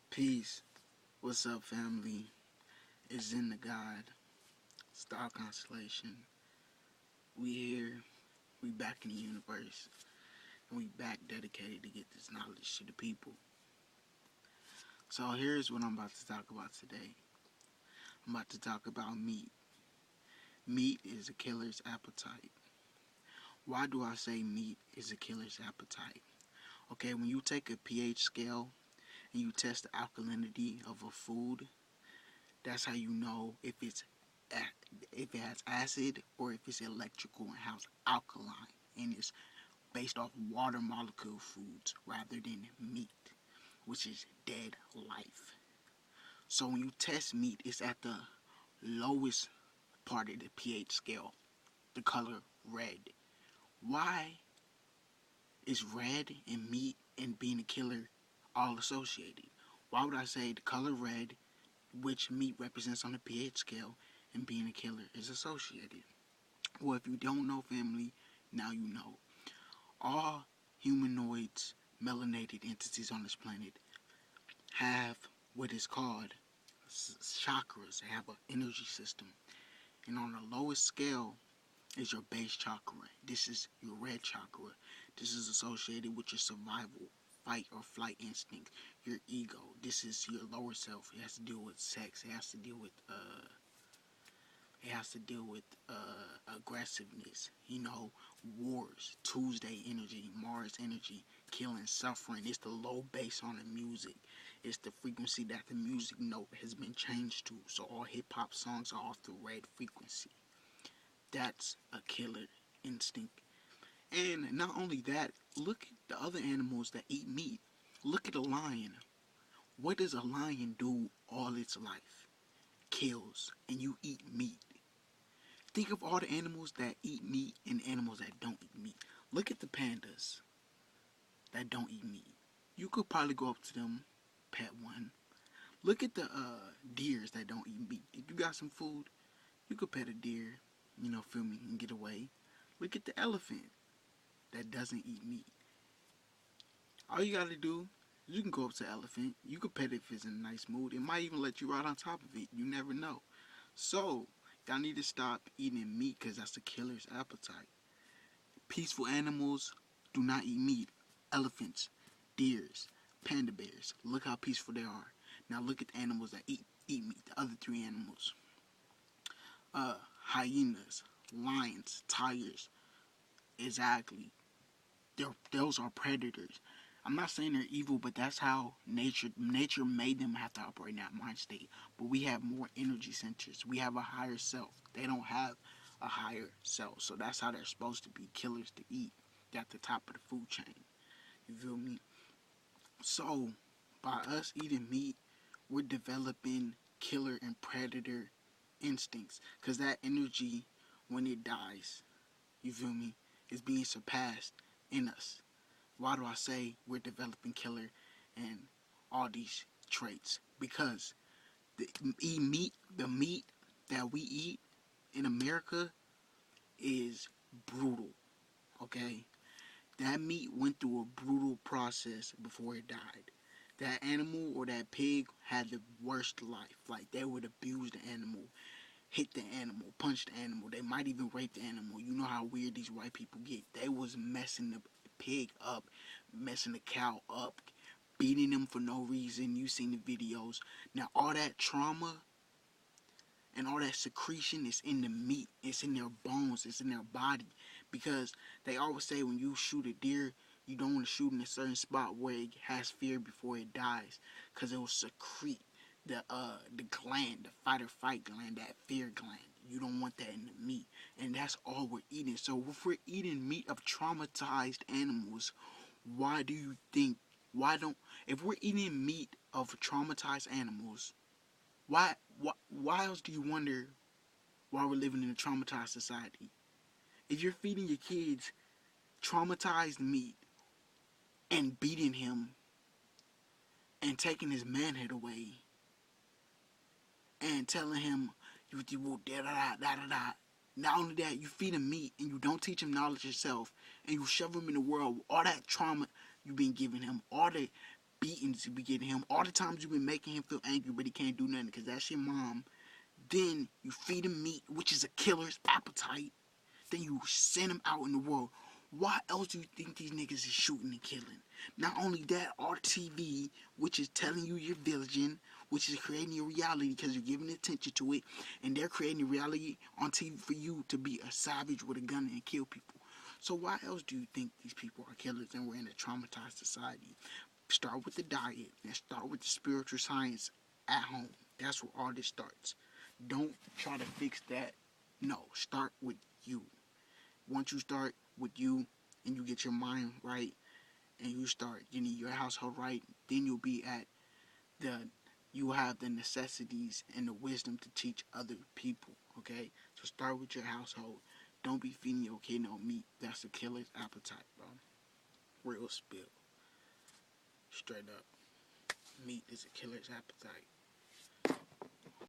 Peace. What's up, family? It's ZenThaGod, Star Constellation. We here, we back in the universe, and we back dedicated to get this knowledge to the people. So here's what I'm about to talk about today. I'm about to talk about meat. Meat is a killer's appetite. Why do I say meat is a killer's appetite? Okay, when you take a pH scale and you test the alkalinity of a food, that's how you know if it has acid or if it's electrical and how it's alkaline, and it's based off water molecule foods rather than meat, which is dead life. So when you test meat, it's at the lowest part of the pH scale, the color red. Why is red and meat and being a killer all associated? Why would I say the color red, which meat represents on the pH scale, and being a killer is associated? Well, if you don't know, family, now you know. All humanoids, melanated entities on this planet, have what is called chakras. They have an energy system. And on the lowest scale is your base chakra. This is your red chakra. This is associated with your survival, fight or flight instinct, your ego. This is your lower self. It has to deal with sex. It has to deal with aggressiveness, wars, Tuesday energy, Mars energy, killing, suffering. It's the low bass on the music. It's the frequency that the music note has been changed to. So all hip hop songs are off the red frequency. That's a killer instinct. And not only that, look at the other animals that eat meat. Look at a lion. What does a lion do all its life? Kills, and you eat meat. Think of all the animals that eat meat and animals that don't eat meat. Look at the pandas that don't eat meat. You could probably go up to them, pet one. Look at the deers that don't eat meat. If you got some food, you could pet a deer, feel me, and get away. Look at the elephant that doesn't eat meat. All you gotta do is you can go up to the elephant. You could pet it if it's in a nice mood. It might even let you ride on top of it. You never know. So, y'all need to stop eating meat because that's the killer's appetite. Peaceful animals do not eat meat. Elephants, deers, panda bears. Look how peaceful they are. Now look at the animals that eat meat. The other three animals. Hyenas, lions, tigers. Exactly. Those are predators. I'm not saying they're evil, but that's how nature made them have to operate in that mind state. But we have more energy centers. We have a higher self. They don't have a higher self. So that's how they're supposed to be killers to eat. They're at the top of the food chain. You feel me? So by us eating meat, we're developing killer and predator instincts. Because that energy, when it dies, you feel me, is being surpassed in us. Why do I say we're developing killer and all these traits? Because the meat that we eat in America is brutal, okay? That meat went through a brutal process before it died. That animal or that pig had the worst life. Like, they would abuse the animal, hit the animal, punch the animal. They might even rape the animal. You know how weird these white people get. They was messing the pig up, messing the cow up, beating them for no reason. You seen the videos. Now all that trauma and all that secretion is in the meat. It's in their bones. It's in their body. Because they always say when you shoot a deer, you don't want to shoot in a certain spot where it has fear before it dies. Because it will secrete the gland, the fight or fight gland, that fear gland. You don't want that in the meat. And that's all we're eating. So if we're eating meat of traumatized animals, why do you think, if we're eating meat of traumatized animals, why else do you wonder why we're living in a traumatized society? If you're feeding your kids traumatized meat and beating him and taking his manhood away and telling him you will da da da da da. Not only that, you feed him meat and you don't teach him knowledge yourself, and you shove him in the world with all that trauma you've been giving him, all the beatings you be getting him, all the times you've been making him feel angry, but he can't do nothing because that's your mom. Then you feed him meat, which is a killer's appetite. Then you send him out in the world. Why else do you think these niggas is shooting and killing? Not only that, our TV, which is telling you your vision, which is creating your reality because you're giving attention to it, and they're creating a reality on TV for you to be a savage with a gun and kill people. So why else do you think these people are killers and we're in a traumatized society? Start with the diet and start with the spiritual science at home. That's where all this starts. Don't try to fix that. No, start with you. Once you start with you and you get your mind right and you start getting your household right, then you'll be at you have the necessities and the wisdom to teach other people, okay? So start with your household. Don't be feeding your kid no meat. That's a killer's appetite, bro. Real spill. Straight up. Meat is a killer's appetite.